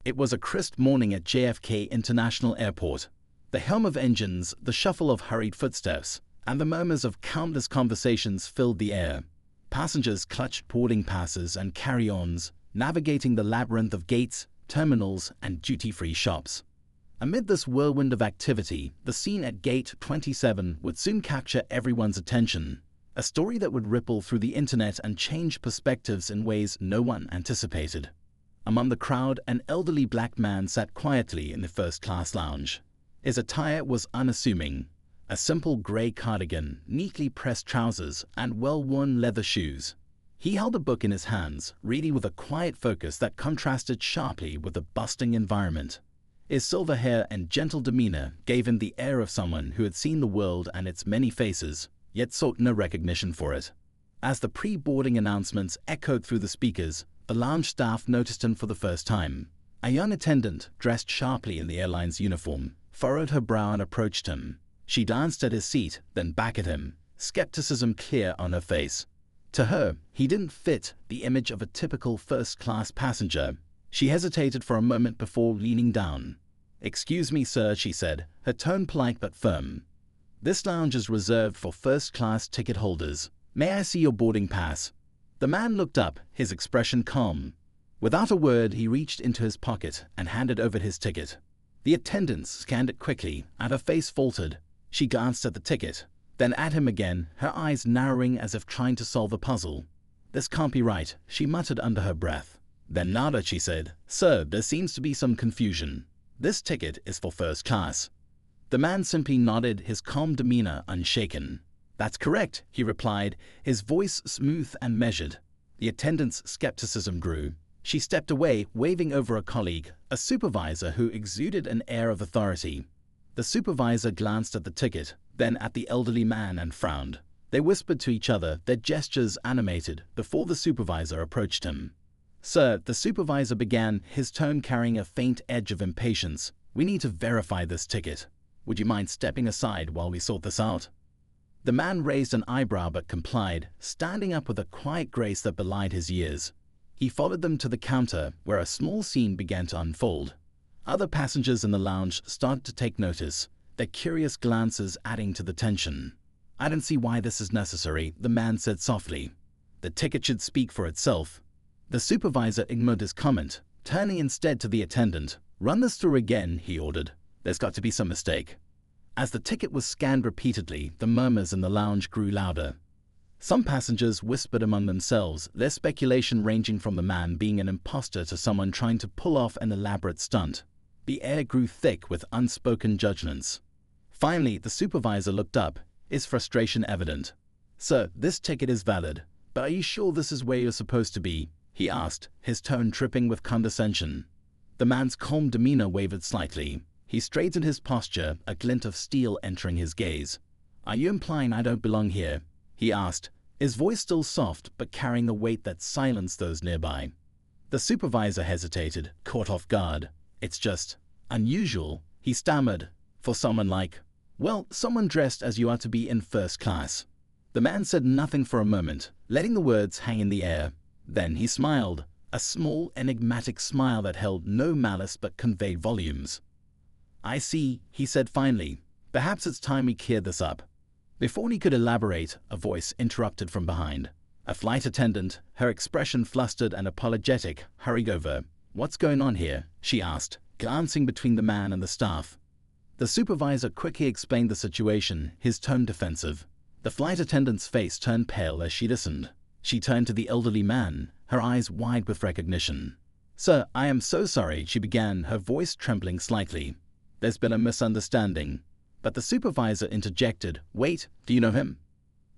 It was a crisp morning at JFK International Airport. The hum of engines, the shuffle of hurried footsteps, and the murmurs of countless conversations filled the air. Passengers clutched boarding passes and carry-ons, navigating the labyrinth of gates, terminals, and duty-free shops. Amid this whirlwind of activity, the scene at Gate 27 would soon capture everyone's attention, a story that would ripple through the internet and change perspectives in ways no one anticipated. Among the crowd, an elderly black man sat quietly in the first-class lounge. His attire was unassuming: a simple gray cardigan, neatly pressed trousers, and well-worn leather shoes. He held a book in his hands, reading with a quiet focus that contrasted sharply with the bustling environment. His silver hair and gentle demeanor gave him the air of someone who had seen the world and its many faces, yet sought no recognition for it. As the pre-boarding announcements echoed through the speakers, the lounge staff noticed him for the first time. A young attendant, dressed sharply in the airline's uniform, furrowed her brow and approached him. She glanced at his seat, then back at him, skepticism clear on her face. To her, he didn't fit the image of a typical first-class passenger. She hesitated for a moment before leaning down. "Excuse me, sir," she said, her tone polite but firm. "This lounge is reserved for first-class ticket holders. May I see your boarding pass?" The man looked up, his expression calm. Without a word, he reached into his pocket and handed over his ticket. The attendant scanned it quickly, and her face faltered. She glanced at the ticket, then at him again, her eyes narrowing as if trying to solve a puzzle. "This can't be right," she muttered under her breath. Then nodded, she said, "Sir, there seems to be some confusion. This ticket is for first class." The man simply nodded, his calm demeanor unshaken. "That's correct," he replied, his voice smooth and measured. The attendant's skepticism grew. She stepped away, waving over a colleague, a supervisor who exuded an air of authority. The supervisor glanced at the ticket, then at the elderly man and frowned. They whispered to each other, their gestures animated, before the supervisor approached him. "Sir," the supervisor began, his tone carrying a faint edge of impatience, "we need to verify this ticket. Would you mind stepping aside while we sort this out?" The man raised an eyebrow but complied, standing up with a quiet grace that belied his years. He followed them to the counter, where a small scene began to unfold. Other passengers in the lounge started to take notice, their curious glances adding to the tension. "I don't see why this is necessary," the man said softly. "The ticket should speak for itself." The supervisor ignored his comment, turning instead to the attendant. "Run this through again," he ordered. "There's got to be some mistake." As the ticket was scanned repeatedly, the murmurs in the lounge grew louder. Some passengers whispered among themselves, their speculation ranging from the man being an imposter to someone trying to pull off an elaborate stunt. The air grew thick with unspoken judgments. Finally, the supervisor looked up, his frustration evident. "Sir, this ticket is valid, but are you sure this is where you're supposed to be?" he asked, his tone dripping with condescension. The man's calm demeanor wavered slightly. He straightened his posture, a glint of steel entering his gaze. "Are you implying I don't belong here?" he asked, his voice still soft but carrying a weight that silenced those nearby. The supervisor hesitated, caught off guard. "It's just unusual," he stammered, "for someone like, well, someone dressed as you are to be in first class." The man said nothing for a moment, letting the words hang in the air. Then he smiled, a small, enigmatic smile that held no malice but conveyed volumes. "I see," he said finally. "Perhaps it's time we cleared this up." Before he could elaborate, a voice interrupted from behind. A flight attendant, her expression flustered and apologetic, hurried over. "What's going on here?" she asked, glancing between the man and the staff. The supervisor quickly explained the situation, his tone defensive. The flight attendant's face turned pale as she listened. She turned to the elderly man, her eyes wide with recognition. "Sir, I am so sorry," she began, her voice trembling slightly. "There's been a misunderstanding." But the supervisor interjected, "Wait, do you know him?"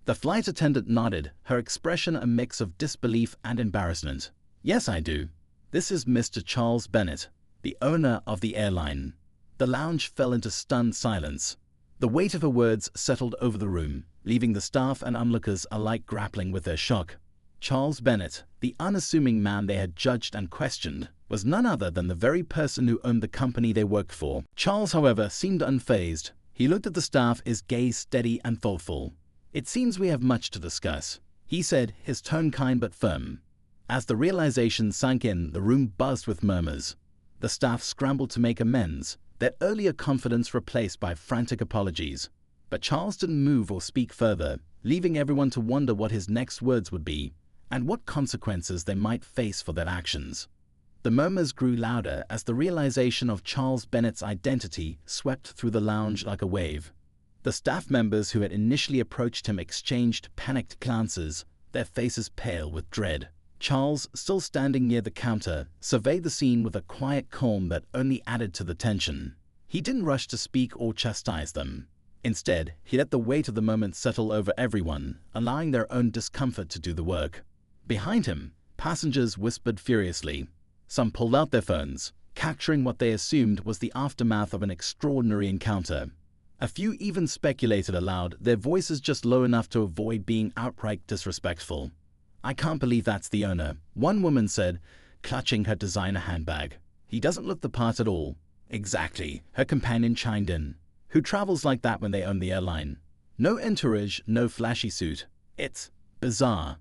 The flight attendant nodded, her expression a mix of disbelief and embarrassment. "Yes, I do. This is Mr. Charles Bennett, the owner of the airline." The lounge fell into stunned silence. The weight of her words settled over the room, leaving the staff and onlookers alike grappling with their shock. Charles Bennett, the unassuming man they had judged and questioned, was none other than the very person who owned the company they worked for. Charles, however, seemed unfazed. He looked at the staff, his gaze steady and thoughtful. "It seems we have much to discuss," he said, his tone kind but firm. As the realization sank in, the room buzzed with murmurs. The staff scrambled to make amends, their earlier confidence replaced by frantic apologies. But Charles didn't move or speak further, leaving everyone to wonder what his next words would be and what consequences they might face for their actions. The murmurs grew louder as the realization of Charles Bennett's identity swept through the lounge like a wave. The staff members who had initially approached him exchanged panicked glances, their faces pale with dread. Charles, still standing near the counter, surveyed the scene with a quiet calm that only added to the tension. He didn't rush to speak or chastise them. Instead, he let the weight of the moment settle over everyone, allowing their own discomfort to do the work. Behind him, passengers whispered furiously. Some pulled out their phones, capturing what they assumed was the aftermath of an extraordinary encounter. A few even speculated aloud, their voices just low enough to avoid being outright disrespectful. "I can't believe that's the owner," one woman said, clutching her designer handbag. "He doesn't look the part at all." "Exactly," her companion chimed in. "Who travels like that when they own the airline? No entourage, no flashy suit. It's bizarre."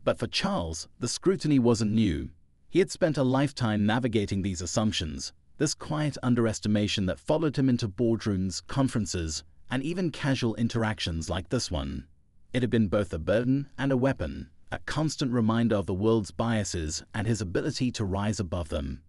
But for Charles, the scrutiny wasn't new. He had spent a lifetime navigating these assumptions, this quiet underestimation that followed him into boardrooms, conferences, and even casual interactions like this one. It had been both a burden and a weapon, a constant reminder of the world's biases and his ability to rise above them.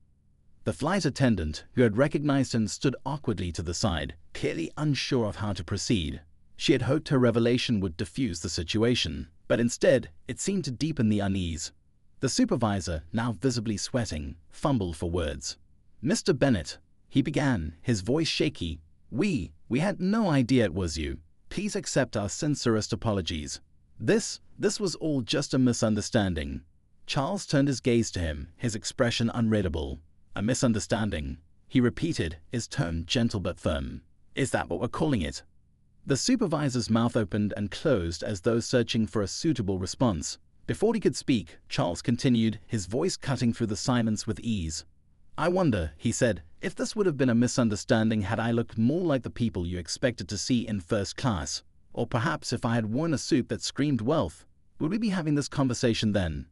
The flight attendant, who had recognized him, stood awkwardly to the side, clearly unsure of how to proceed. She had hoped her revelation would diffuse the situation, but instead, it seemed to deepen the unease. The supervisor, now visibly sweating, fumbled for words. "Mr. Bennett," he began, his voice shaky, We had no idea it was you. Please accept our sincerest apologies. This was all just a misunderstanding." Charles turned his gaze to him, his expression unreadable. "A misunderstanding," he repeated, his tone gentle but firm. "Is that what we're calling it?" The supervisor's mouth opened and closed as though searching for a suitable response. Before he could speak, Charles continued, his voice cutting through the silence with ease. "I wonder," he said, "if this would have been a misunderstanding had I looked more like the people you expected to see in first class. Or perhaps if I had worn a suit that screamed wealth. Would we be having this conversation then?"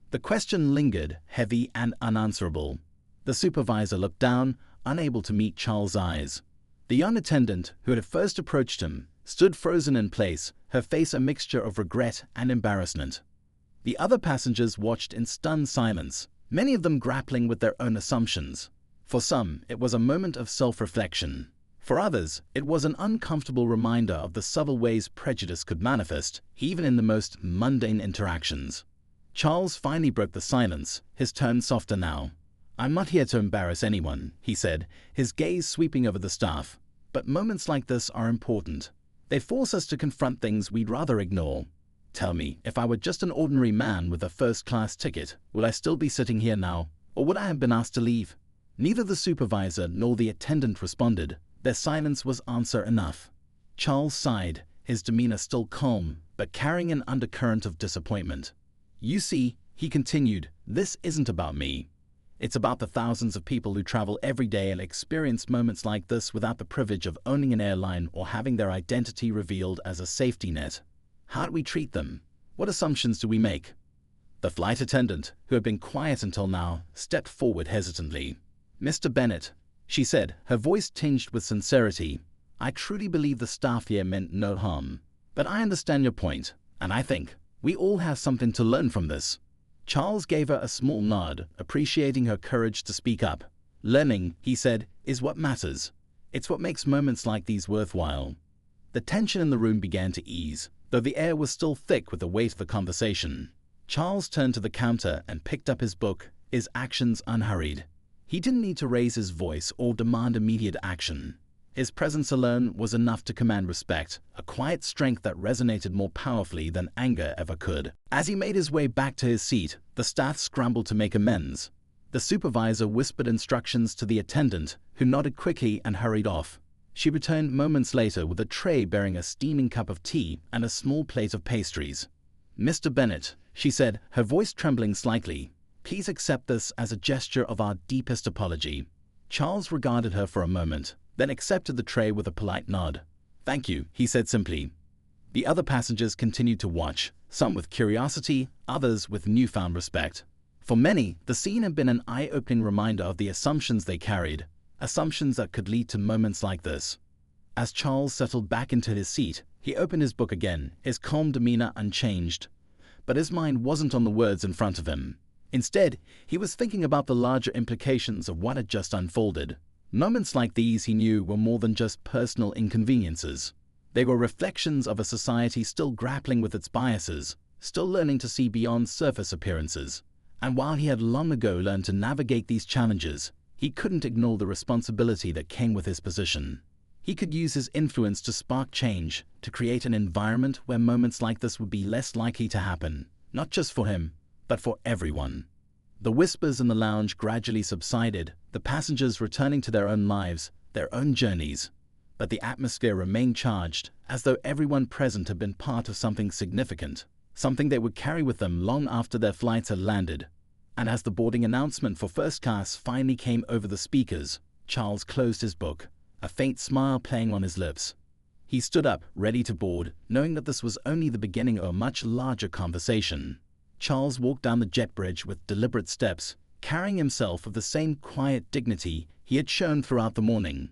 The question lingered, heavy and unanswerable. The supervisor looked down, unable to meet Charles' eyes. The young attendant, who had first approached him, stood frozen in place, her face a mixture of regret and embarrassment. The other passengers watched in stunned silence, many of them grappling with their own assumptions. For some, it was a moment of self-reflection. For others, it was an uncomfortable reminder of the subtle ways prejudice could manifest, even in the most mundane interactions. Charles finally broke the silence, his tone softer now. "I'm not here to embarrass anyone," he said, his gaze sweeping over the staff. "But moments like this are important. They force us to confront things we'd rather ignore. Tell me, if I were just an ordinary man with a first-class ticket, would I still be sitting here now, or would I have been asked to leave?" Neither the supervisor nor the attendant responded. Their silence was answer enough. Charles sighed, his demeanor still calm, but carrying an undercurrent of disappointment. "You see," he continued, "this isn't about me. It's about the thousands of people who travel every day and experience moments like this without the privilege of owning an airline or having their identity revealed as a safety net. How do we treat them? What assumptions do we make?" The flight attendant, who had been quiet until now, stepped forward hesitantly. "Mr. Bennett," she said, her voice tinged with sincerity, "I truly believe the staff here meant no harm. But I understand your point, and I think we all have something to learn from this." Charles gave her a small nod, appreciating her courage to speak up. "Learning," he said, "is what matters. It's what makes moments like these worthwhile." The tension in the room began to ease, though the air was still thick with the weight of the conversation. Charles turned to the counter and picked up his book, his actions unhurried. He didn't need to raise his voice or demand immediate action. His presence alone was enough to command respect, a quiet strength that resonated more powerfully than anger ever could. As he made his way back to his seat, the staff scrambled to make amends. The supervisor whispered instructions to the attendant, who nodded quickly and hurried off. She returned moments later with a tray bearing a steaming cup of tea and a small plate of pastries. "Mr. Bennett," she said, her voice trembling slightly, "please accept this as a gesture of our deepest apology." Charles regarded her for a moment, then accepted the tray with a polite nod. "Thank you," he said simply. The other passengers continued to watch, some with curiosity, others with newfound respect. For many, the scene had been an eye-opening reminder of the assumptions they carried, assumptions that could lead to moments like this. As Charles settled back into his seat, he opened his book again, his calm demeanor unchanged. But his mind wasn't on the words in front of him. Instead, he was thinking about the larger implications of what had just unfolded. Moments like these, he knew, were more than just personal inconveniences. They were reflections of a society still grappling with its biases, still learning to see beyond surface appearances. And while he had long ago learned to navigate these challenges, he couldn't ignore the responsibility that came with his position. He could use his influence to spark change, to create an environment where moments like this would be less likely to happen, not just for him, but for everyone. The whispers in the lounge gradually subsided, the passengers returning to their own lives, their own journeys. But the atmosphere remained charged, as though everyone present had been part of something significant, something they would carry with them long after their flights had landed. And as the boarding announcement for first class finally came over the speakers, Charles closed his book, a faint smile playing on his lips. He stood up, ready to board, knowing that this was only the beginning of a much larger conversation. Charles walked down the jet bridge with deliberate steps, carrying himself with the same quiet dignity he had shown throughout the morning.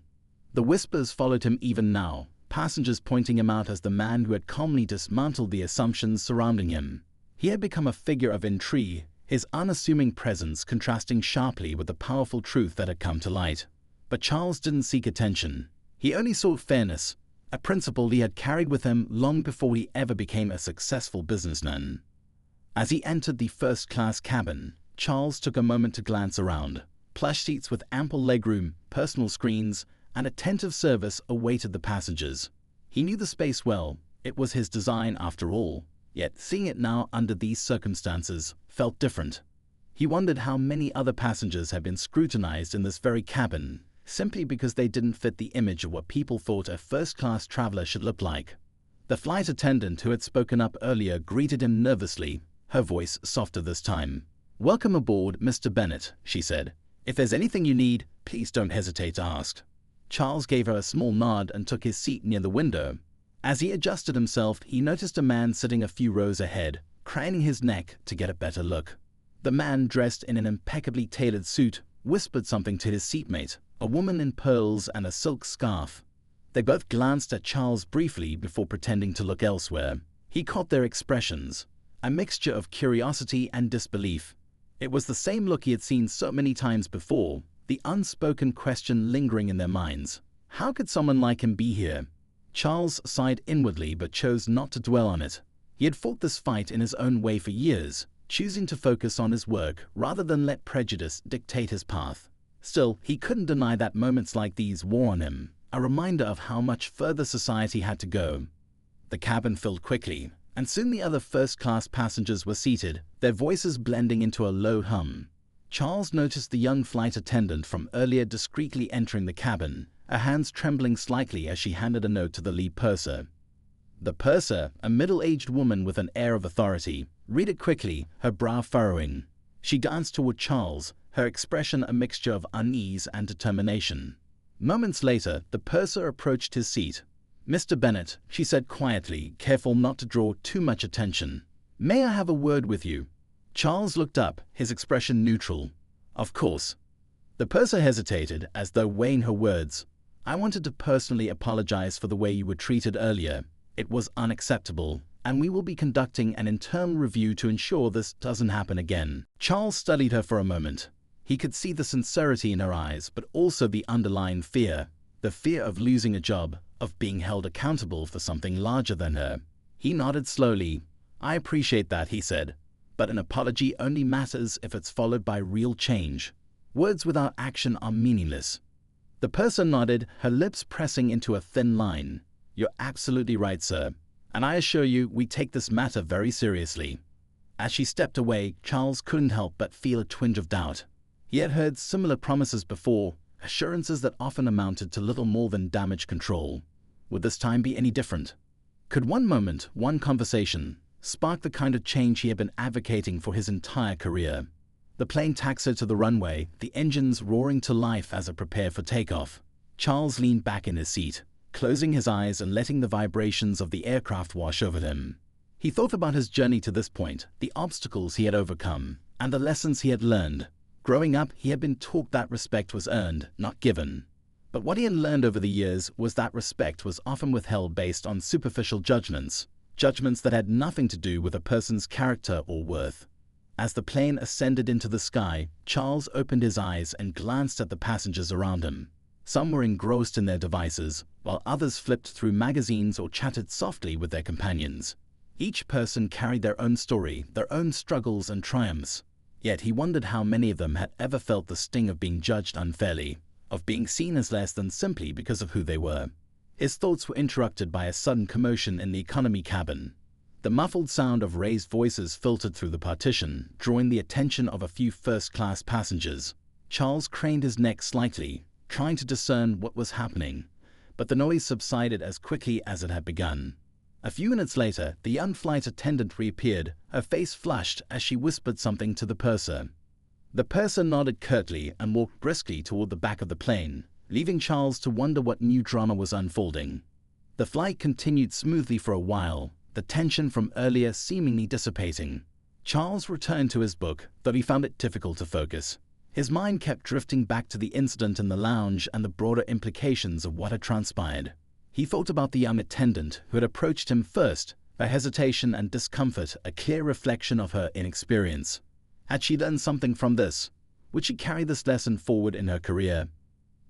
The whispers followed him even now, passengers pointing him out as the man who had calmly dismantled the assumptions surrounding him. He had become a figure of intrigue, his unassuming presence contrasting sharply with the powerful truth that had come to light. But Charles didn't seek attention. He only sought fairness, a principle he had carried with him long before he ever became a successful businessman. As he entered the first-class cabin, Charles took a moment to glance around. Plush seats with ample legroom, personal screens, and attentive service awaited the passengers. He knew the space well. It was his design after all. Yet seeing it now under these circumstances felt different. He wondered how many other passengers had been scrutinized in this very cabin, simply because they didn't fit the image of what people thought a first-class traveler should look like. The flight attendant who had spoken up earlier greeted him nervously, her voice softer this time. "Welcome aboard, Mr. Bennett," she said. "If there's anything you need, please don't hesitate to ask." Charles gave her a small nod and took his seat near the window. As he adjusted himself, he noticed a man sitting a few rows ahead, craning his neck to get a better look. The man, dressed in an impeccably tailored suit, whispered something to his seatmate, a woman in pearls and a silk scarf. They both glanced at Charles briefly before pretending to look elsewhere. He caught their expressions, a mixture of curiosity and disbelief. It was the same look he had seen so many times before, the unspoken question lingering in their minds. How could someone like him be here? Charles sighed inwardly but chose not to dwell on it. He had fought this fight in his own way for years, choosing to focus on his work rather than let prejudice dictate his path. Still, he couldn't deny that moments like these wore on him, a reminder of how much further society had to go. The cabin filled quickly, and soon the other first-class passengers were seated, their voices blending into a low hum. Charles noticed the young flight attendant from earlier discreetly entering the cabin, her hands trembling slightly as she handed a note to the lead purser. The purser, a middle-aged woman with an air of authority, read it quickly, her brow furrowing. She glanced toward Charles, her expression a mixture of unease and determination. Moments later, the purser approached his seat. "Mr. Bennett," she said quietly, careful not to draw too much attention. "May I have a word with you?" Charles looked up, his expression neutral. "Of course." The purser hesitated, as though weighing her words. "I wanted to personally apologize for the way you were treated earlier. It was unacceptable, and we will be conducting an internal review to ensure this doesn't happen again." Charles studied her for a moment. He could see the sincerity in her eyes, but also the underlying fear. The fear of losing a job, of being held accountable for something larger than her. He nodded slowly. "I appreciate that," he said. "But an apology only matters if it's followed by real change. Words without action are meaningless." The purser nodded, her lips pressing into a thin line. "You're absolutely right, sir. And I assure you, we take this matter very seriously." As she stepped away, Charles couldn't help but feel a twinge of doubt. He had heard similar promises before, assurances that often amounted to little more than damage control. Would this time be any different? Could one moment, one conversation, spark the kind of change he had been advocating for his entire career? The plane taxied to the runway, the engines roaring to life as it prepared for takeoff. Charles leaned back in his seat, closing his eyes and letting the vibrations of the aircraft wash over him. He thought about his journey to this point, the obstacles he had overcome, and the lessons he had learned. Growing up, he had been taught that respect was earned, not given. But what he had learned over the years was that respect was often withheld based on superficial judgments that had nothing to do with a person's character or worth. As the plane ascended into the sky, Charles opened his eyes and glanced at the passengers around him. Some were engrossed in their devices, while others flipped through magazines or chatted softly with their companions. Each person carried their own story, their own struggles and triumphs. Yet he wondered how many of them had ever felt the sting of being judged unfairly, of being seen as less than simply because of who they were. His thoughts were interrupted by a sudden commotion in the economy cabin. The muffled sound of raised voices filtered through the partition, drawing the attention of a few first-class passengers. Charles craned his neck slightly, trying to discern what was happening, but the noise subsided as quickly as it had begun. A few minutes later, the young flight attendant reappeared, her face flushed as she whispered something to the purser. The purser nodded curtly and walked briskly toward the back of the plane, leaving Charles to wonder what new drama was unfolding. The flight continued smoothly for a while, the tension from earlier seemingly dissipating. Charles returned to his book, though he found it difficult to focus. His mind kept drifting back to the incident in the lounge and the broader implications of what had transpired. He thought about the young attendant who had approached him first, her hesitation and discomfort a clear reflection of her inexperience. Had she learned something from this? Would she carry this lesson forward in her career?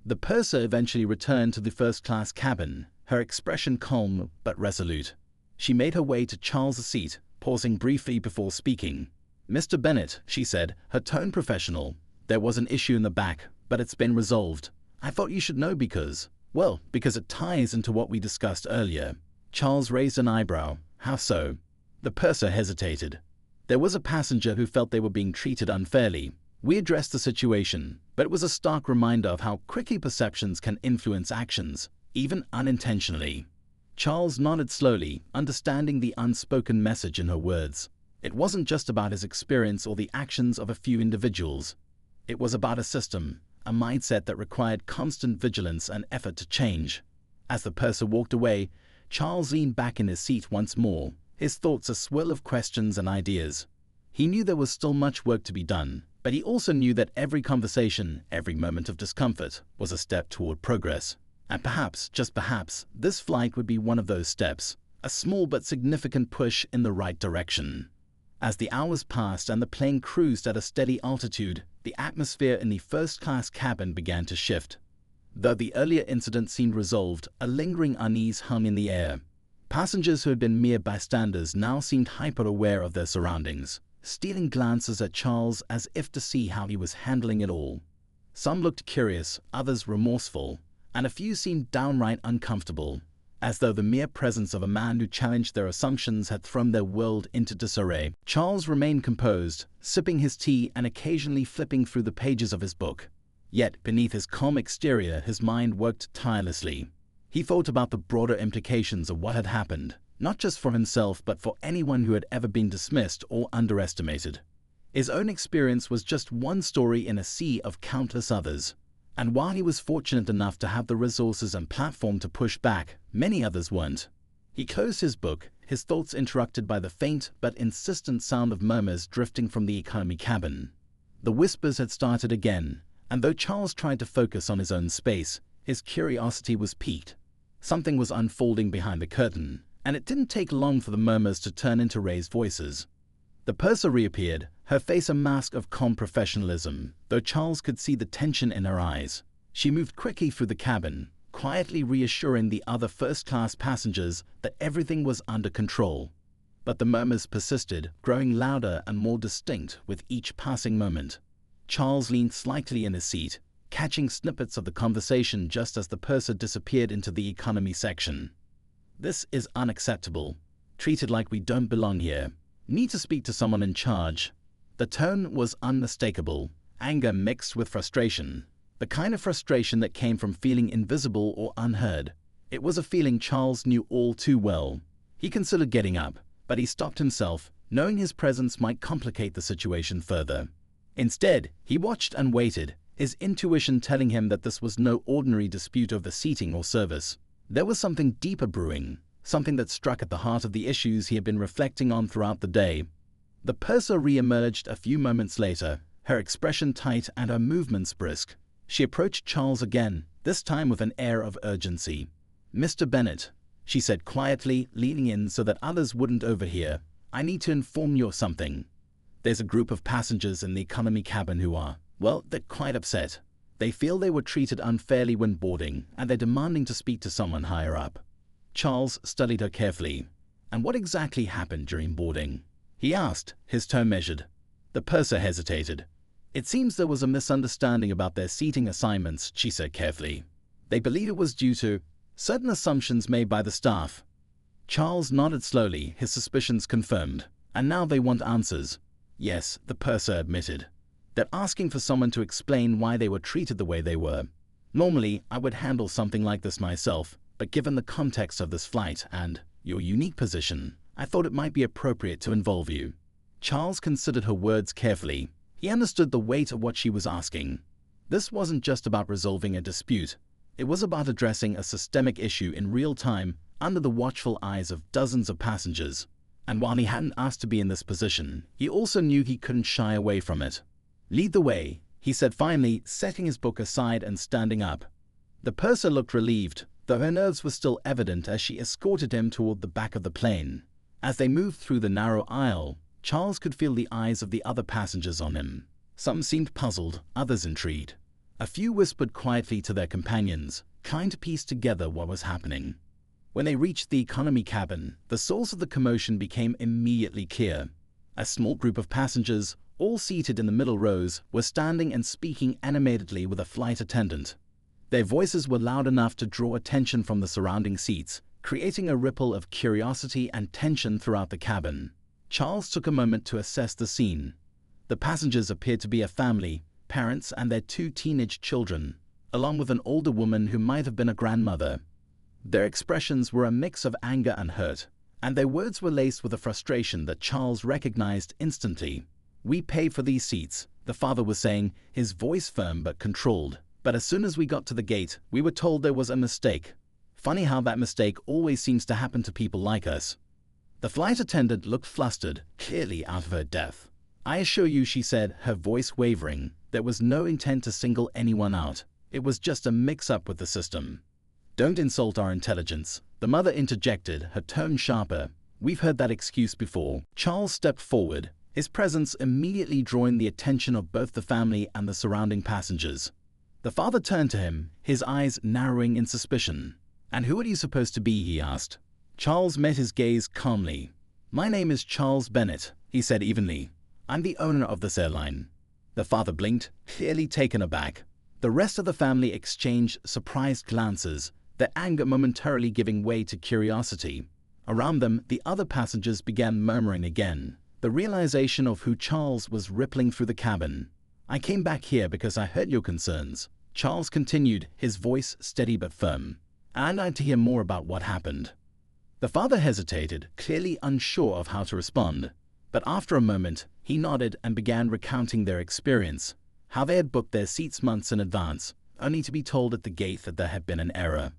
The purser eventually returned to the first-class cabin, her expression calm but resolute. She made her way to Charles's seat, pausing briefly before speaking. "Mr. Bennett," she said, her tone professional, "there was an issue in the back, but it's been resolved. I thought you should know because it ties into what we discussed earlier." Charles raised an eyebrow. "How so?" The purser hesitated. "There was a passenger who felt they were being treated unfairly. We addressed the situation, but it was a stark reminder of how quickly perceptions can influence actions, even unintentionally." Charles nodded slowly, understanding the unspoken message in her words. It wasn't just about his experience or the actions of a few individuals. It was about a system, a mindset that required constant vigilance and effort to change. As the purser walked away, Charles leaned back in his seat once more, his thoughts a swirl of questions and ideas. He knew there was still much work to be done, but he also knew that every conversation, every moment of discomfort, was a step toward progress. And perhaps, just perhaps, this flight would be one of those steps, a small but significant push in the right direction. As the hours passed and the plane cruised at a steady altitude, the atmosphere in the first-class cabin began to shift. Though the earlier incident seemed resolved, a lingering unease hung in the air. Passengers who had been mere bystanders now seemed hyper-aware of their surroundings, stealing glances at Charles as if to see how he was handling it all. Some looked curious, others remorseful, and a few seemed downright uncomfortable, as though the mere presence of a man who challenged their assumptions had thrown their world into disarray. Charles remained composed, sipping his tea and occasionally flipping through the pages of his book. Yet, beneath his calm exterior, his mind worked tirelessly. He thought about the broader implications of what had happened, not just for himself but for anyone who had ever been dismissed or underestimated. His own experience was just one story in a sea of countless others. And while he was fortunate enough to have the resources and platform to push back, many others weren't. He closed his book, his thoughts interrupted by the faint but insistent sound of murmurs drifting from the economy cabin. The whispers had started again, and though Charles tried to focus on his own space, his curiosity was piqued. Something was unfolding behind the curtain, and it didn't take long for the murmurs to turn into raised voices. The purser reappeared, her face a mask of calm professionalism, though Charles could see the tension in her eyes. She moved quickly through the cabin, quietly reassuring the other first-class passengers that everything was under control. But the murmurs persisted, growing louder and more distinct with each passing moment. Charles leaned slightly in his seat, catching snippets of the conversation just as the purser disappeared into the economy section. "This is unacceptable. Treated like we don't belong here. Need to speak to someone in charge." The tone was unmistakable, anger mixed with frustration, the kind of frustration that came from feeling invisible or unheard. It was a feeling Charles knew all too well. He considered getting up, but he stopped himself, knowing his presence might complicate the situation further. Instead, he watched and waited, his intuition telling him that this was no ordinary dispute over seating or service. There was something deeper brewing, something that struck at the heart of the issues he had been reflecting on throughout the day. The purser re-emerged a few moments later, her expression tight and her movements brisk. She approached Charles again, this time with an air of urgency. "Mr. Bennet," she said quietly, leaning in so that others wouldn't overhear, "I need to inform you of something. There's a group of passengers in the economy cabin who are, well, they're quite upset. They feel they were treated unfairly when boarding, and they're demanding to speak to someone higher up." Charles studied her carefully. "And what exactly happened during boarding?" he asked, his tone measured. The purser hesitated. "It seems there was a misunderstanding about their seating assignments," she said carefully. "They believe it was due to certain assumptions made by the staff." Charles nodded slowly, his suspicions confirmed. "And now they want answers." "Yes," the purser admitted. "They're asking for someone to explain why they were treated the way they were. Normally, I would handle something like this myself, but given the context of this flight and your unique position, I thought it might be appropriate to involve you." Charles considered her words carefully. He understood the weight of what she was asking. This wasn't just about resolving a dispute. It was about addressing a systemic issue in real time under the watchful eyes of dozens of passengers. And while he hadn't asked to be in this position, he also knew he couldn't shy away from it. "Lead the way," he said finally, setting his book aside and standing up. The purser looked relieved, though her nerves were still evident as she escorted him toward the back of the plane. As they moved through the narrow aisle, Charles could feel the eyes of the other passengers on him. Some seemed puzzled, others intrigued. A few whispered quietly to their companions, trying to piece together what was happening. When they reached the economy cabin, the source of the commotion became immediately clear. A small group of passengers, all seated in the middle rows, were standing and speaking animatedly with a flight attendant. Their voices were loud enough to draw attention from the surrounding seats, creating a ripple of curiosity and tension throughout the cabin. Charles took a moment to assess the scene. The passengers appeared to be a family, parents and their 2 teenage children, along with an older woman who might have been a grandmother. Their expressions were a mix of anger and hurt, and their words were laced with a frustration that Charles recognized instantly. "We paid for these seats," the father was saying, his voice firm but controlled. "But as soon as we got to the gate, we were told there was a mistake. Funny how that mistake always seems to happen to people like us." The flight attendant looked flustered, clearly out of her depth. "I assure you," she said, her voice wavering, "there was no intent to single anyone out. It was just a mix-up with the system." "Don't insult our intelligence," the mother interjected, her tone sharper. "We've heard that excuse before." Charles stepped forward, his presence immediately drawing the attention of both the family and the surrounding passengers. The father turned to him, his eyes narrowing in suspicion. "And who are you supposed to be?" he asked. Charles met his gaze calmly. "My name is Charles Bennet," he said evenly. "I'm the owner of this airline." The father blinked, clearly taken aback. The rest of the family exchanged surprised glances, their anger momentarily giving way to curiosity. Around them, the other passengers began murmuring again. The realization of who Charles was rippling through the cabin. "I came back here because I heard your concerns," Charles continued, his voice steady but firm. "I'd like to hear more about what happened." The father hesitated, clearly unsure of how to respond. But after a moment, he nodded and began recounting their experience, how they had booked their seats months in advance, only to be told at the gate that there had been an error.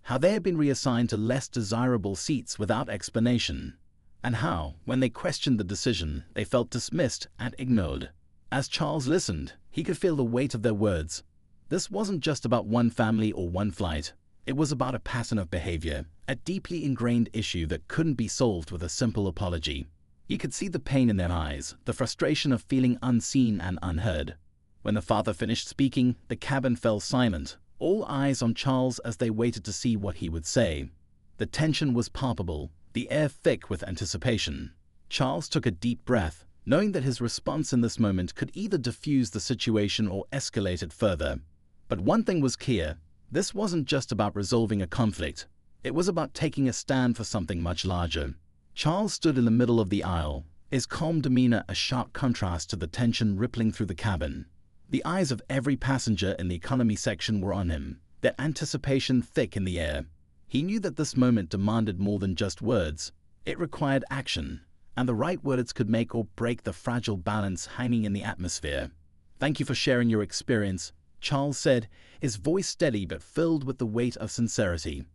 How they had been reassigned to less desirable seats without explanation. And how, when they questioned the decision, they felt dismissed and ignored. As Charles listened, he could feel the weight of their words. This wasn't just about one family or one flight. It was about a pattern of behavior, a deeply ingrained issue that couldn't be solved with a simple apology. He could see the pain in their eyes, the frustration of feeling unseen and unheard. When the father finished speaking, the cabin fell silent, all eyes on Charles as they waited to see what he would say. The tension was palpable, the air thick with anticipation. Charles took a deep breath, knowing that his response in this moment could either diffuse the situation or escalate it further. But one thing was clear. This wasn't just about resolving a conflict. It was about taking a stand for something much larger. Charles stood in the middle of the aisle, his calm demeanor a sharp contrast to the tension rippling through the cabin. The eyes of every passenger in the economy section were on him, their anticipation thick in the air. He knew that this moment demanded more than just words. It required action, and the right words could make or break the fragile balance hanging in the atmosphere. "Thank you for sharing your experience," Charles said, his voice steady but filled with the weight of sincerity.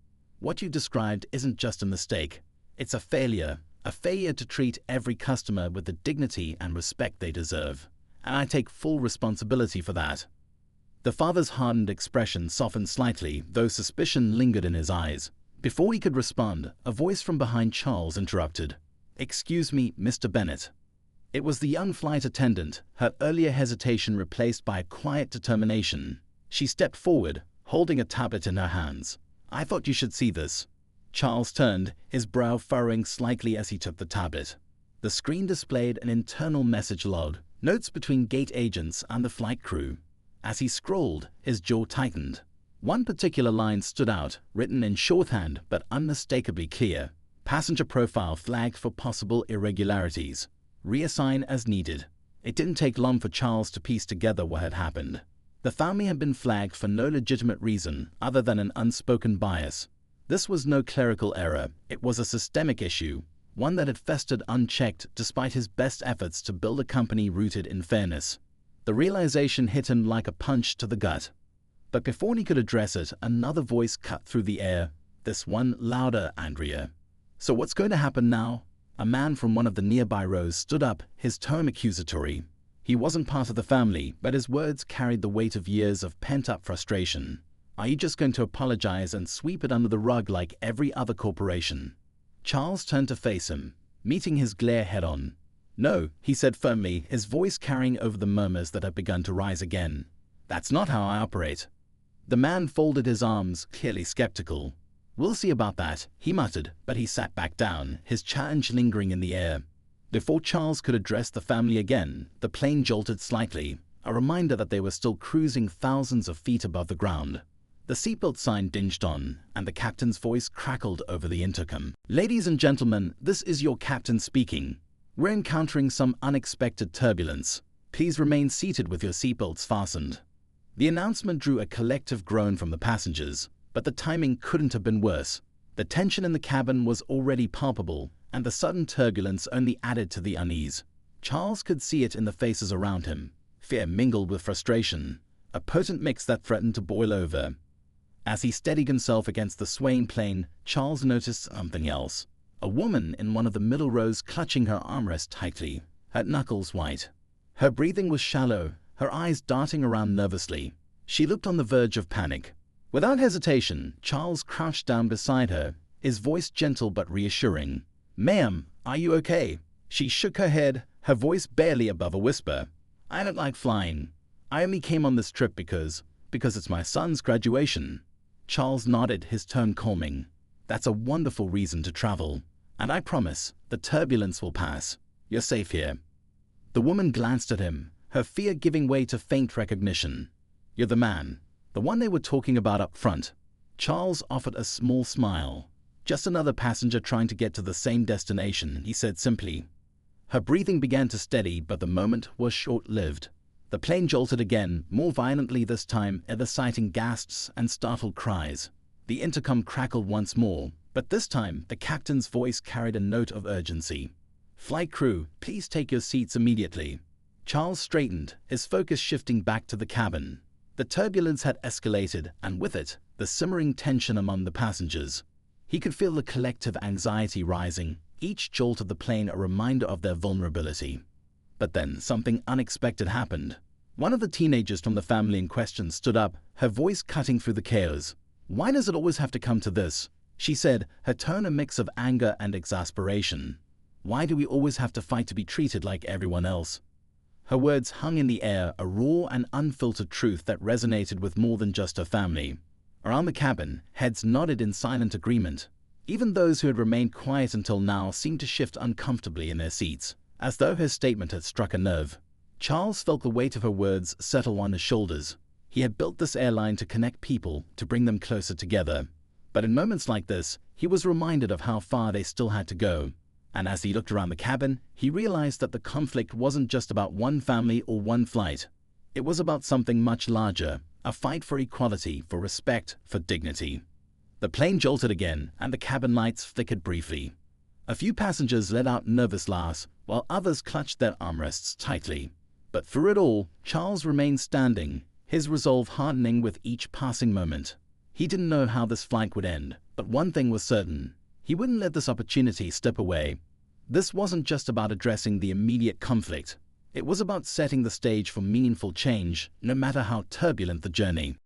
"What you described isn't just a mistake. It's a failure, a failure to treat every customer with the dignity and respect they deserve, and I take full responsibility for that." The father's hardened expression softened slightly, though suspicion lingered in his eyes. Before he could respond, a voice from behind Charles interrupted. "Excuse me, Mr. Bennett." It was the young flight attendant, her earlier hesitation replaced by a quiet determination. She stepped forward, holding a tablet in her hands. "I thought you should see this." Charles turned, his brow furrowing slightly as he took the tablet. The screen displayed an internal message log, notes between gate agents and the flight crew. As he scrolled, his jaw tightened. One particular line stood out, written in shorthand but unmistakably clear. "Passenger profile flagged for possible irregularities. Reassign as needed." It didn't take long for Charles to piece together what had happened. The family had been flagged for no legitimate reason other than an unspoken bias. This was no clerical error, it was a systemic issue, one that had festered unchecked despite his best efforts to build a company rooted in fairness. The realization hit him like a punch to the gut. But before he could address it, another voice cut through the air, this one louder, angrier. "So what's going to happen now?" A man from one of the nearby rows stood up, his tone accusatory. He wasn't part of the family, but his words carried the weight of years of pent-up frustration. "Are you just going to apologize and sweep it under the rug like every other corporation?" Charles turned to face him, meeting his glare head-on. "No," he said firmly, his voice carrying over the murmurs that had begun to rise again. "That's not how I operate." The man folded his arms, clearly skeptical. "We'll see about that," he muttered, but he sat back down, his challenge lingering in the air. Before Charles could address the family again, the plane jolted slightly, a reminder that they were still cruising thousands of feet above the ground. The seatbelt sign dinged on, and the captain's voice crackled over the intercom. "Ladies and gentlemen, this is your captain speaking. We're encountering some unexpected turbulence. Please remain seated with your seatbelts fastened." The announcement drew a collective groan from the passengers, but the timing couldn't have been worse. The tension in the cabin was already palpable, and the sudden turbulence only added to the unease. Charles could see it in the faces around him, fear mingled with frustration, a potent mix that threatened to boil over. As he steadied himself against the swaying plane, Charles noticed something else. A woman in one of the middle rows clutching her armrest tightly, her knuckles white. Her breathing was shallow, her eyes darting around nervously. She looked on the verge of panic. Without hesitation, Charles crouched down beside her, his voice gentle but reassuring. "Ma'am, are you okay?" She shook her head, her voice barely above a whisper. "I don't like flying. I only came on this trip because it's my son's graduation." Charles nodded, his tone calming. "That's a wonderful reason to travel. And I promise, the turbulence will pass. You're safe here." The woman glanced at him, her fear giving way to faint recognition. "You're the man, the one they were talking about up front." Charles offered a small smile. "Just another passenger trying to get to the same destination," he said simply. Her breathing began to steady, but the moment was short-lived. The plane jolted again, more violently this time, eliciting gasps and startled cries. The intercom crackled once more, but this time the captain's voice carried a note of urgency. "Flight crew, please take your seats immediately." Charles straightened, his focus shifting back to the cabin. The turbulence had escalated, and with it, the simmering tension among the passengers. He could feel the collective anxiety rising, each jolt of the plane a reminder of their vulnerability. But then something unexpected happened. One of the teenagers from the family in question stood up, her voice cutting through the chaos. "Why does it always have to come to this?" she said, her tone a mix of anger and exasperation. "Why do we always have to fight to be treated like everyone else?" Her words hung in the air, a raw and unfiltered truth that resonated with more than just her family. Around the cabin, heads nodded in silent agreement. Even those who had remained quiet until now seemed to shift uncomfortably in their seats, as though her statement had struck a nerve. Charles felt the weight of her words settle on his shoulders. He had built this airline to connect people, to bring them closer together. But in moments like this, he was reminded of how far they still had to go. And as he looked around the cabin, he realized that the conflict wasn't just about one family or one flight. It was about something much larger, a fight for equality, for respect, for dignity. The plane jolted again, and the cabin lights flickered briefly. A few passengers let out nervous laughs, while others clutched their armrests tightly. But through it all, Charles remained standing, his resolve hardening with each passing moment. He didn't know how this flight would end, but one thing was certain. He wouldn't let this opportunity slip away. This wasn't just about addressing the immediate conflict. It was about setting the stage for meaningful change, no matter how turbulent the journey.